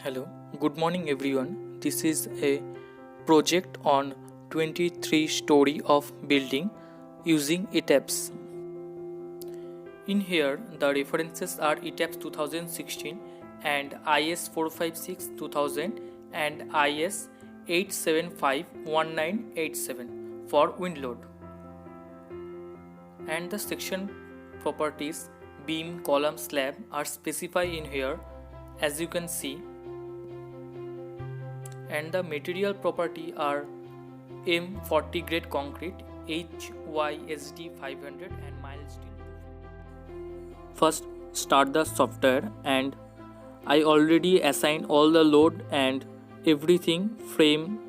Hello, good morning everyone. This is a project on 23 story of building using ETABS. In here, the references are ETABS 2016 and IS 456 2000 and IS 8751987 for wind load. And the section properties beam, column, slab are specified in here as you can see. And the material property are M40 grade concrete, HYSD 500 and mild steel. First start the software and I already assigned all the load and everything frame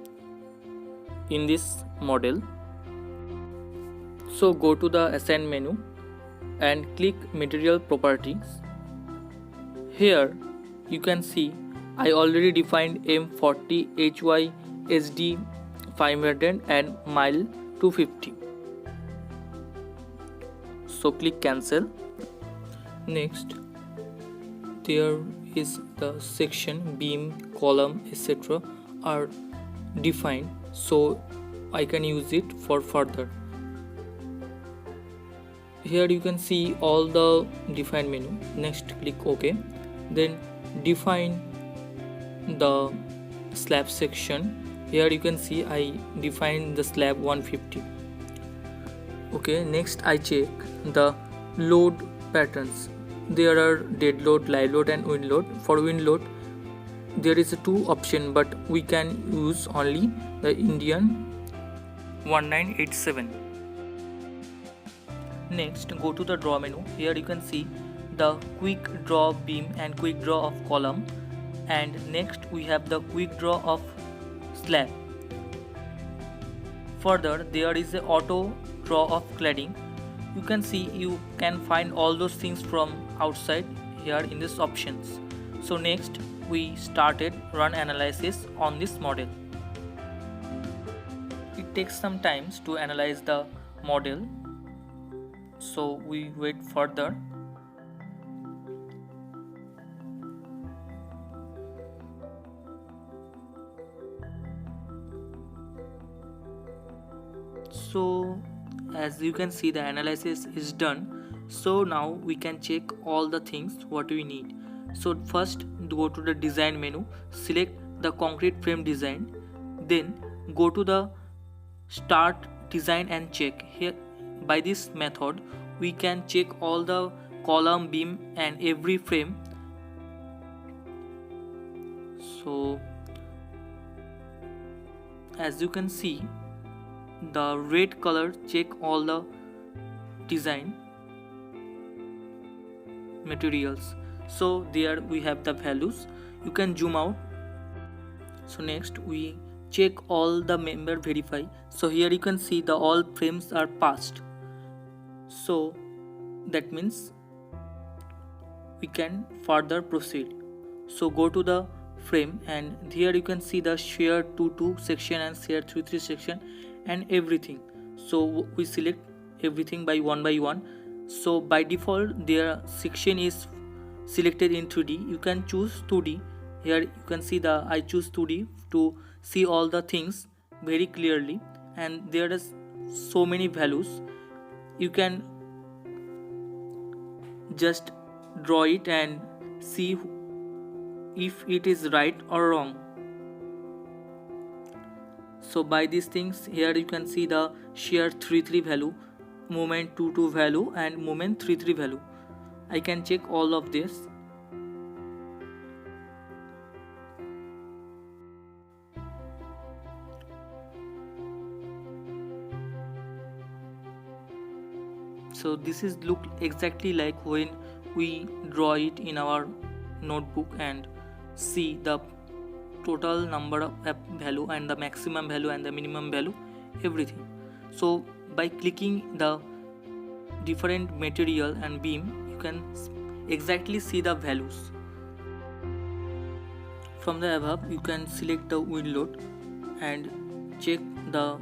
in this model. So go to the assign menu and click material properties. Here you can see I already defined M40 HYSD 500 and mile 250. So click cancel. Next, there is the section beam, column, etc. are defined, so I can use it for further. Here you can see all the defined menu. Next, click OK. Then define the slab section. Here you can see I define the slab 150. Okay, next I check the load patterns. There are dead load, live load and wind load. For wind load there is a two option, but we can use only the Indian 1987. Next, go to the draw menu. Here you can see the quick draw beam and quick draw of column, and next we have the quick draw of slab. Further, there is a auto draw of cladding. You can see you can find all those things from outside here in this options. So next we started run analysis on this model. It takes some time to analyze the model, so we wait further. So as you can see, the analysis is done. So now we can check all the things what we need. So first go to the design menu, select the concrete frame design, then go to the start design and check. Here by this method we can check all the column, beam and every frame. So as you can see, the red color check all the design materials. So there we have the values. You can zoom out. So next we check all the member verify. So here you can see the all frames are passed. So that means we can further proceed. So go to the frame and here you can see the share 2 section and share 3 section and everything. So we select everything by one. So by default their section is selected in 3D. You can choose 2D. Here you can see the I choose 2D to see all the things very clearly, and there is so many values. You can just draw it and see if it is right or wrong. So by these things, here you can see the shear 3 value, moment 2 value and moment 3 value. I can check all of this. So this is look exactly like when we draw it in our notebook and see the total number of value and the maximum value and the minimum value, everything. So by clicking the different material and beam, you can exactly see the values. From the above you can select the wind load and check the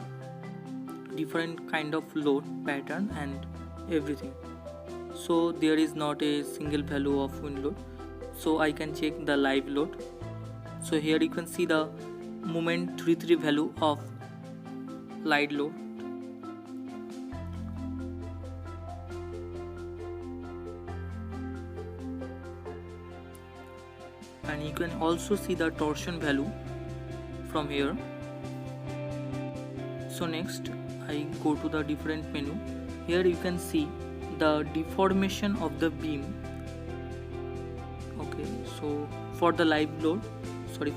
different kind of load pattern and everything. So there is not a single value of wind load, so I can check the live load. So here you can see the moment 33 value of light load. And you can also see the torsion value from here. So next I go to the different menu. Here you can see the deformation of the beam. Okay, so for the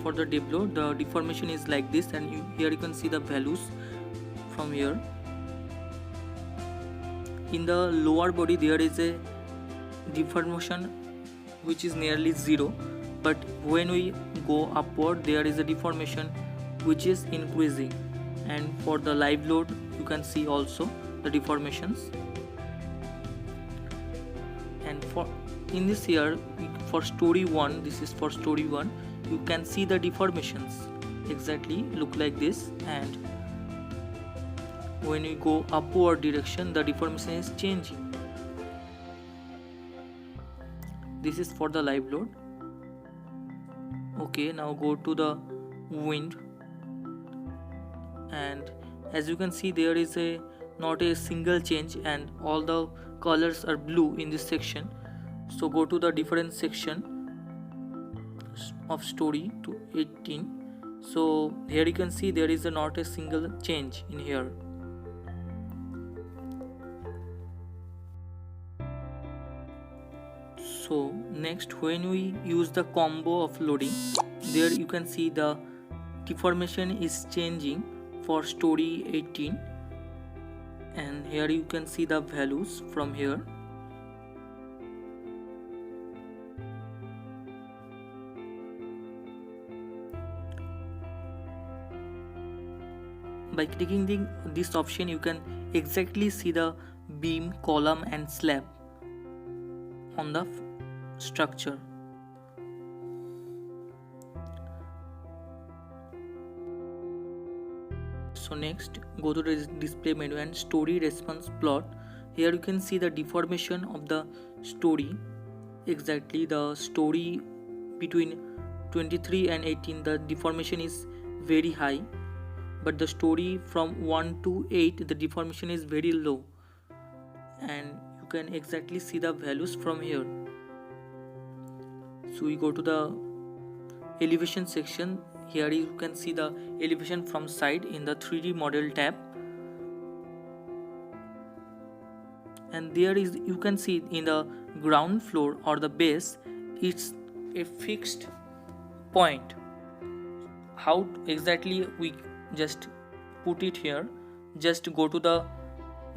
for the deep load, the deformation is like this, and here you can see the values from here. In the lower body there is a deformation which is nearly 0, but when we go upward there is a deformation which is increasing. And for the live load you can see also the deformations. And in this here for story 1, this is for story 1, you can see the deformations exactly look like this, and when we go upward direction the deformation is changing. This is for the live load. Okay, now go to the wind, and as you can see there is not a single change, and all the colors are blue in this section. So go to the different section of story to 18. So here you can see there is not a single change in here. So next, when we use the combo of loading, there you can see the deformation is changing for story 18, and here you can see the values from here. By clicking this option you can exactly see the beam, column and slab on the structure. So next, go to the display menu and story response plot. Here you can see the deformation of the story. Exactly, the story between 23 and 18 the deformation is very high, but the story from 1 to 8 the deformation is very low, and you can exactly see the values from here. So we go to the elevation section. Here you can see the elevation from side in the 3D model tab, and there is you can see in the ground floor or the base it's a fixed point. How exactly we just put it here? Just go to the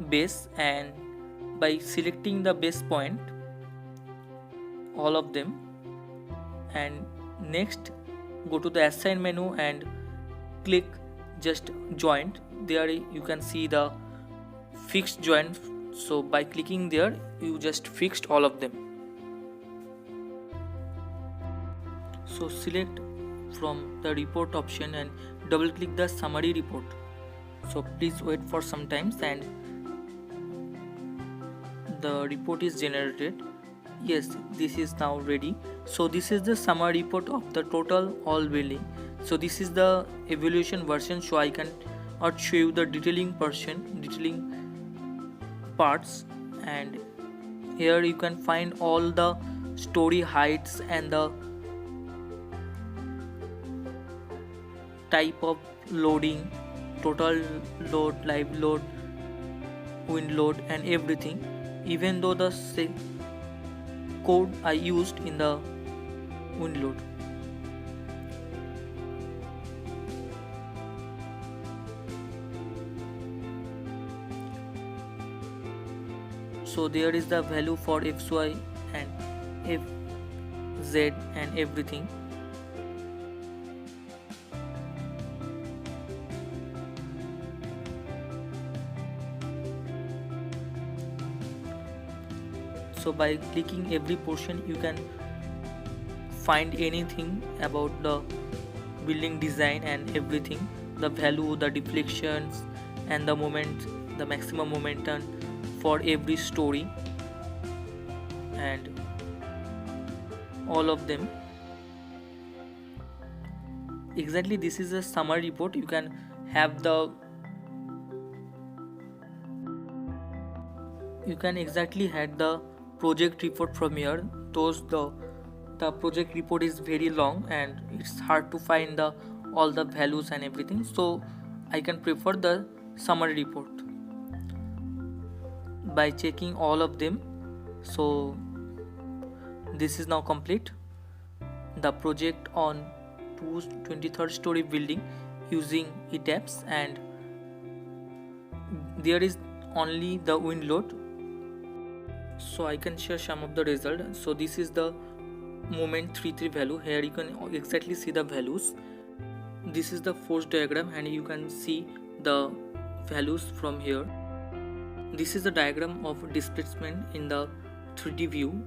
base, and by selecting the base point, all of them, and next go to the assign menu and click just joint. There you can see the fixed joint, so by clicking there you just fixed all of them. So select from the report option and double click the summary report. So please wait for some time and the report is generated. Yes, this is now ready. So this is the summary report of the total all building. So this is the evaluation version, so I can not show you the detailing parts, and here you can find all the story heights and the type of loading, total load, live load, wind load and everything, even though the code I used in the wind load. So there is the value for XY and FZ and everything. So by clicking every portion you can find anything about the building design and everything, the value, the deflections and the moment, the maximum momentum for every story and all of them. exactly this is a summary report. You can have the exactly had the project report from here. Those the project report is very long and it's hard to find the all the values and everything, so I can prefer the summary report by checking all of them. So this is now complete, the project on 23rd story building using ETABS, and there is only the wind load. So I can share some of the result. So this is the moment 33 value. Here you can exactly see the values. This is the force diagram and you can see the values from here. This is the diagram of displacement in the 3D view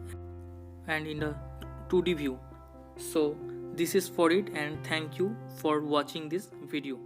and in the 2D view. So this is for it, and thank you for watching this video.